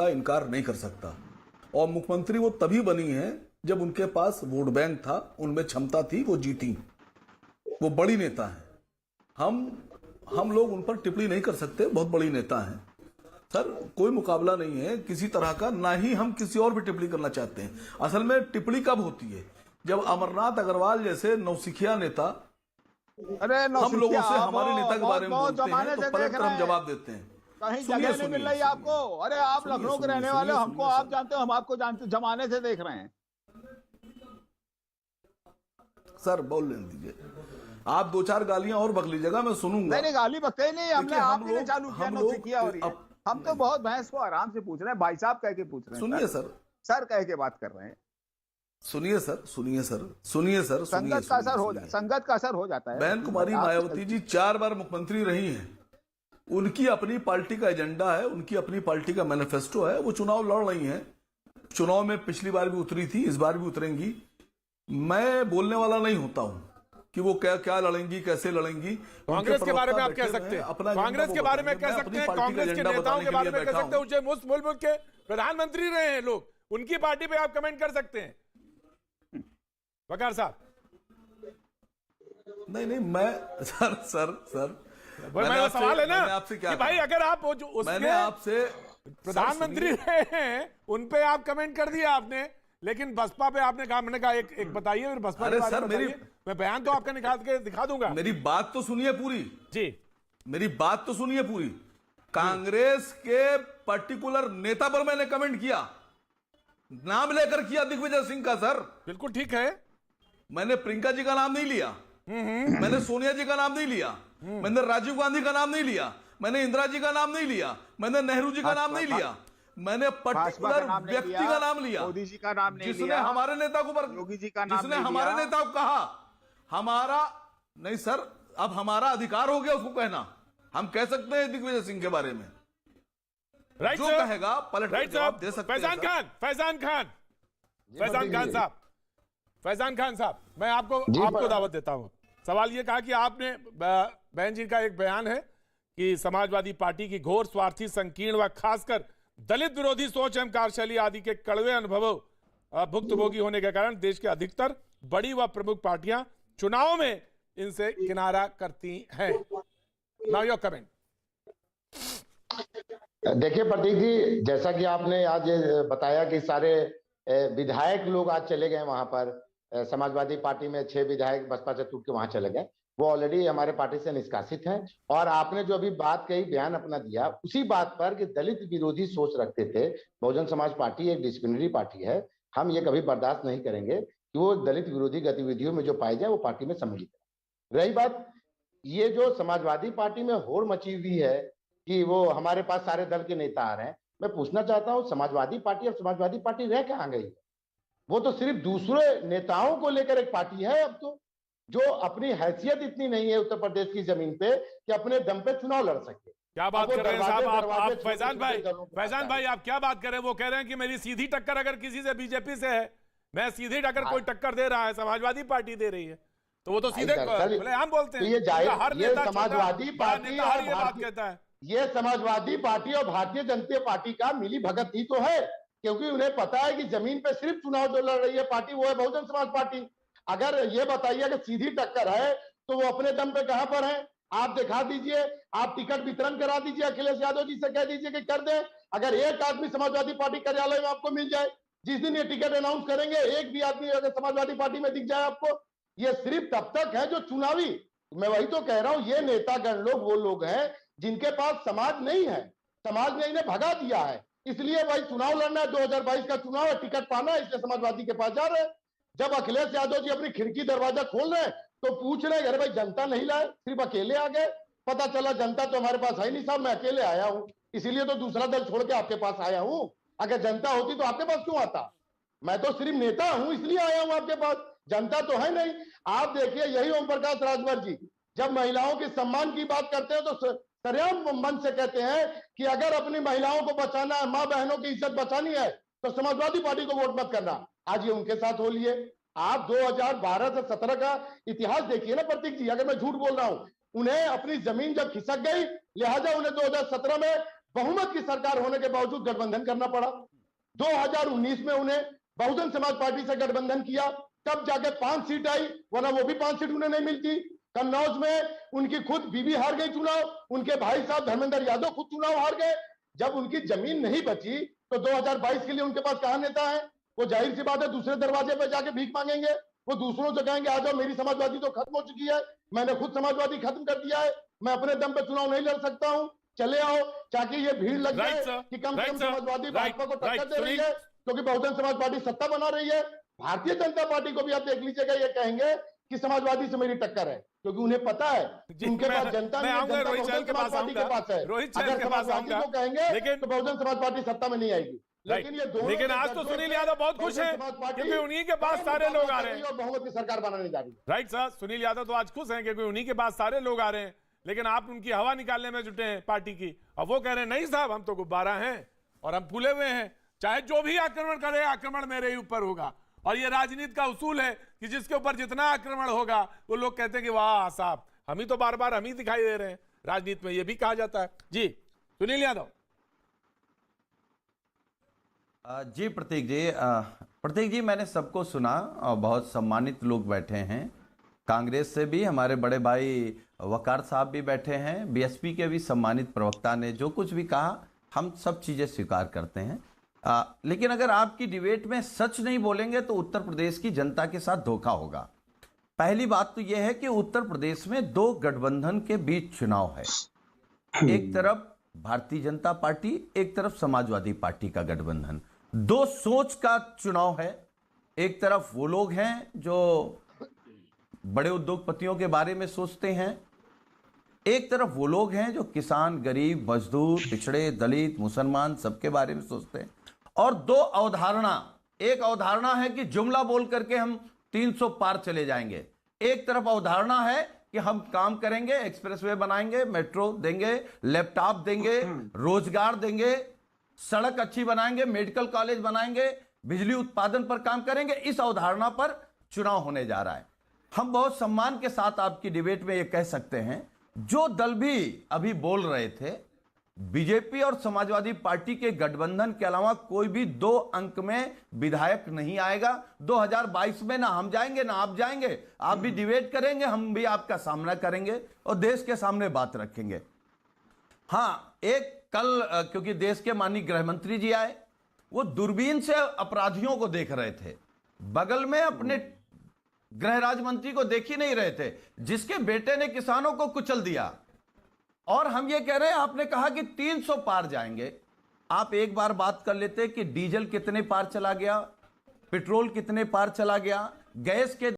इनकार नहीं कर सकता। और मुख्यमंत्री वो तभी बनी है जब उनके पास वोट बैंक था, उनमें क्षमता थी, वो जीती। वो बड़ी नेता है। हम लोग उन पर टिप्पणी नहीं कर सकते, बहुत बड़ी नेता हैं सर। कोई मुकाबला नहीं है किसी तरह का, ना ही हम किसी और भी टिप्पणी करना चाहते हैं। असल में टिप्पणी कब होती है? जब अमरनाथ अग्रवाल जैसे नौसिखिया नेता हम लोगों से हमारे नेता के बारे में बोलते हैं तो पलट कर हम जवाब देते हैं। कहीं जगह नहीं मिल रही आपको। अरे आप लखनऊ के रहने वाले हो, हमको आप जानते हो, हम आपको जानते, जमाने से देख रहे हैं। सर बोल लेने दीजिए, आप दो चार गालियां और बक लीजिएगा, मैं सुनूंगा। नहीं गाली बकते ही नहीं, हमने आप ही ने चालू किया नौसिखिया हो रही है। हम तो बहुत भैंस को आराम से पूछ रहे हैं, भाई साहब कह के पूछ रहे हैं। सुनिए सर, सर कह के बात कर रहे हैं। सुनिए सर, सुनिए सर, सुनिए सर, संगत का असर हो जाता, संगत का असर हो जाता है। बहन कुमारी मायावती जी 4 बार मुख्यमंत्री रही हैं। उनकी अपनी पार्टी का एजेंडा है, उनकी अपनी पार्टी का मैनिफेस्टो है, वो चुनाव लड़ रही हैं। चुनाव में पिछली बार भी उतरी थी, इस बार भी उतरेंगी। मैं बोलने वाला नहीं होता हूं कि वो क्या क्या लड़ेंगी, कैसे लड़ेंगी। कांग्रेस के बारे में आप कह सकते हैं, कांग्रेस के बारे में कह सकते हैं, कांग्रेस के नेताओं के बारे में कह सकते हैं, ऊंचे मुल्क के प्रधानमंत्री रहे हैं लोग, उनकी पार्टी पे आप कमेंट कर सकते हैं। वकार साहब नहीं मैं सर मेरा सवाल है ना आपसे क्या कि भाई अगर आप मैंने आपसे प्रधानमंत्री रहे हैं उन पे आप कमेंट कर दिया आपने, लेकिन बसपा पे आपने कहा, मैंने कहा एक बताइए फिर बसपा। अरे सर मैं बयान तो आपका निकाल के दिखा दूंगा। मेरी बात तो सुनिए पूरी जी, मेरी बात तो सुनिए पूरी। कांग्रेस के पर्टिकुलर नेता पर मैंने कमेंट किया, नाम लेकर किया, दिग्विजय सिंह का। सर बिल्कुल ठीक है, मैंने प्रियंका जी का नाम नहीं लिया, मैंने सोनिया जी का नाम नहीं लिया, मैंने राजीव गांधी का नाम नहीं लिया, मैंने इंदिरा जी का नाम नहीं लिया, मैंने नेहरू जी का नाम नहीं लिया, मैंने पर्टिकुलर व्यक्ति का नाम लिया, मोदी जी का नाम नहीं जिसने हमारे नेता को योगी जी का नाम, जिसने हमारे नेता को कहा। हमारा नहीं सर, अब हमारा अधिकार हो गया उसको कहना। हम कह सकते हैं दिग्विजय सिंह के बारे में, राइट जो कहेगा पलट कर जवाब दे सकते हैं। फैजान खान साहब, मैं आपको दावत देता हूं। सवाल ये कहा कि आपने, बहन जी का एक बयान है कि समाजवादी पार्टी की घोर स्वार्थी, संकीर्ण व खासकर दलित विरोधी सोच एवं कार्यशैली आदि के कड़वे अनुभवों भुक्तभोगी होने के कारण देश के अधिकतर बड़ी व प्रमुख पार्टियां चुनाव में इनसे किनारा करती हैं। Now your comment. देखिए प्रतीक जी, जैसा कि आपने आज बताया कि सारे विधायक लोग आज चले गए वहां पर, समाजवादी पार्टी में 6 विधायक बसपा से टूट के वहां चले गए, वो ऑलरेडी हमारे पार्टी से निष्कासित हैं। और आपने जो अभी बात कही, बयान अपना दिया, उसी बात पर कि दलित विरोधी सोच रखते थे। बहुजन समाज पार्टी एक डिसिप्लिनरी पार्टी है, हम ये कभी बर्दाश्त नहीं करेंगे कि वो दलित विरोधी गतिविधियों में जो पाई जाए वो पार्टी में सम्मिलित है। रही बात ये जो समाजवादी पार्टी में होड़ मची हुई है कि वो हमारे पास सारे दल के नेता आ रहे हैं, मैं पूछना चाहता हूं समाजवादी पार्टी, अब समाजवादी पार्टी रह कहां गई? वो तो सिर्फ दूसरे नेताओं को लेकर एक पार्टी है अब तो, जो अपनी हैसियत इतनी नहीं है उत्तर प्रदेश की जमीन पे कि अपने दम पे चुनाव लड़ सके। क्या बात कर रहे हैं साहब आप फैजान भाई आप क्या बात कर रहे हैं? वो कह रहे हैं कि मेरी सीधी टक्कर अगर किसी से बीजेपी से है, मैं सीधी टक्कर कोई टक्कर दे रहा है, समाजवादी पार्टी दे रही है, तो वो तो सीधे हम बोलते हैं हर नेता समाजवादी पार्टी बात कहता है। ये समाजवादी पार्टी और भारतीय जनता पार्टी का मिली भगत ही तो है, क्योंकि उन्हें पता है कि जमीन पे सिर्फ चुनाव जो लड़ रही है पार्टी वो है बहुजन समाज पार्टी। अगर ये बताइए कि सीधी टक्कर है तो वो अपने दम पे कहां पर है? आप दिखा दीजिए, आप टिकट वितरण करा दीजिए, अखिलेश यादव जी से कह दीजिए कि कर दें। अगर एक आदमी समाजवादी पार्टी कार्यालय में आपको मिल जाए, जिस दिन ये टिकट अनाउंस करेंगे, एक भी आदमी अगर समाजवादी पार्टी में दिख जाए आपको, ये सिर्फ तब तक है जो चुनावी, मैं वही तो कह रहा हूं, ये नेतागण लोग वो लोग हैं जिनके पास समाज नहीं है, समाज ने इन्हें भगा दिया है, इसलिए भाई चुनाव लड़ना है, 2022 का चुनाव है, टिकट पाना है, इसलिए समाजवादी के पास जा रहे हैं। जब अखिलेश यादव जी अपनी खिड़की दरवाजा खोल रहे हैं तो पूछ रहे हैं, अरे भाई जनता नहीं लाए, सिर्फ अकेले आ गए, पता चला जनता तो हमारे पास है नहीं साहब, मैं अकेले आया हूं, इसीलिए तो दूसरा दल छोड़ के आपके पास आया हूं। अगर जनता होती तो आपके पास क्यों आता? मैं तो सिर्फ नेता हूं इसलिए आया हूं आपके पास, जनता तो है नहीं। आप देखिए यही ओम प्रकाश राजभर जी जब महिलाओं के सम्मान की बात करते हैं तो सरेआम मन से कहते हैं कि अगर अपनी महिलाओं को बचाना है, मां बहनों की इज्जत बचानी है तो समाजवादी पार्टी को वोट मत करना। आज ये उनके साथ हो लिए। आप 2012 से 17 का इतिहास देखिए ना प्रतीक जी, अगर मैं झूठ बोल रहा हूं, उन्हें अपनी जमीन जब खिसक गई, लिहाजा उन्हें 2017 में बहुमत की सरकार होने के बावजूद गठबंधन करना पड़ा। 2019 में उन्हें बहुजन समाज पार्टी से गठबंधन किया, तब जाके 5 सीट आई, वरना वो भी 5 सीट उन्हें नहीं मिलती। कन्नौज में उनकी खुद बीवी हार गई चुनाव, उनके भाई साहब धर्मेंद्र यादव खुद चुनाव हार गए। जब उनकी जमीन नहीं बची तो 2022 के लिए उनके पास कहां नेता है? वो जाहिर सी बात है दूसरे दरवाजे पर जाके भीख मांगेंगे। वो दूसरों से कहेंगे आ जाओ, मेरी समाजवादी तो खत्म हो चुकी है, मैंने खुद समाजवादी खत्म कर दिया है, मैं अपने दम पे चुनाव नहीं लड़ सकता हूं, चले आओ, ताकि ये भीड़ लग जाए कि कम से कम समाजवादी भाजपा को टक्कर दे रही है, क्योंकि बहुजन समाज पार्टी सत्ता बना रही है। भारतीय जनता पार्टी को भी आप देख लीजिएगा, ये कहेंगे कि समाजवादी से मेरी टक्कर है, क्योंकि उन्हें पता है उनके पास जनता नहीं है, जनता बहुजन समाज पार्टी के पास है। अगर समाजवादी को कहेंगे तो बहुजन समाज पार्टी सत्ता में नहीं आएगी। लेकिन आज तो सुनील यादव बहुत खुश हैं क्योंकि उन्हीं के पास सारे लोग आ रहे हैं और बहुमत की सरकार बनाने जा रही है। राइट सर, सुनील यादव तो आज खुश हैं क्योंकि उन्हीं के पास सारे लोग आ रहे हैं, लेकिन आप उनकी हवा निकालने में जुटे हैं पार्टी की। अब वो कह रहे हैं नहीं साहब, हम तो गुब्बारा हैं और हम फूले हुए हैं, चाहे जो भी आक्रमण करे, आक्रमण मेरे ही ऊपर होगा। और ये राजनीति का उसूल है कि जिसके ऊपर जितना आक्रमण होगा वो लोग कहते हैं कि वाह साहब, हम ही तो बार बार हम ही दिखाई दे रहे हैं। राजनीति में ये भी कहा जाता है। जी सुनील यादव। जी प्रतीक जी मैंने सबको सुना और बहुत सम्मानित लोग बैठे हैं। कांग्रेस से भी हमारे बड़े भाई वकार साहब भी बैठे हैं, बीएसपी के भी सम्मानित प्रवक्ता ने जो कुछ भी कहा हम सब चीज़ें स्वीकार करते हैं। लेकिन अगर आपकी डिबेट में सच नहीं बोलेंगे तो उत्तर प्रदेश की जनता के साथ धोखा होगा। पहली बात तो यह है कि उत्तर प्रदेश में 2 गठबंधन के बीच चुनाव है। एक तरफ भारतीय जनता पार्टी, एक तरफ समाजवादी पार्टी का गठबंधन। 2 सोच का चुनाव है। एक तरफ वो लोग हैं जो बड़े उद्योगपतियों के बारे में सोचते हैं, एक तरफ वो लोग हैं जो किसान, गरीब, मजदूर, पिछड़े, दलित, मुसलमान सबके बारे में सोचते हैं। और 2 अवधारणा, एक अवधारणा है कि जुमला बोल करके हम 300 पार चले जाएंगे। एक तरफ अवधारणा है कि हम काम करेंगे, एक्सप्रेसवे बनाएंगे, मेट्रो देंगे, लैपटॉप देंगे, रोजगार देंगे, सड़क अच्छी बनाएंगे, मेडिकल कॉलेज बनाएंगे, बिजली उत्पादन पर काम करेंगे। इस अवधारणा पर चुनाव होने जा रहा है। हम बहुत सम्मान के साथ आपकी डिबेट में ये कह सकते हैं, जो दल भी अभी बोल रहे थे, बीजेपी और समाजवादी पार्टी के गठबंधन के अलावा कोई भी 2 अंक में विधायक नहीं आएगा। 2022 में ना हम जाएंगे ना आप जाएंगे। आप भी डिबेट करेंगे, हम भी आपका सामना करेंगे और देश के सामने बात रखेंगे। हाँ, एक कल क्योंकि देश के माननीय गृह मंत्री जी आए, वो दूरबीन से अपराधियों को देख रहे थे, बगल में अपने गृह राज्य मंत्री को देख ही नहीं रहे थे, जिसके बेटे ने किसानों को कुचल दिया। और हम ये कह रहे हैं, आपने कहा कि 300 पार जाएंगे। आप एक बार बात कर लेते कि डीजल कितने पार चला गया, पेट्रोल कितने पार चला गया, गैस के